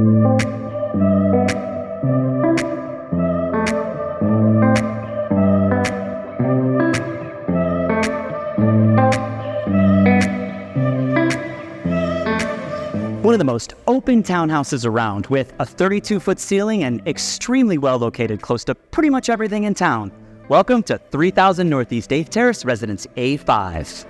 One of the most open townhouses around, with a 32-foot ceiling and extremely well located close to pretty much everything in town. Welcome to 3000 Northeast 8th Terrace, Residence A5.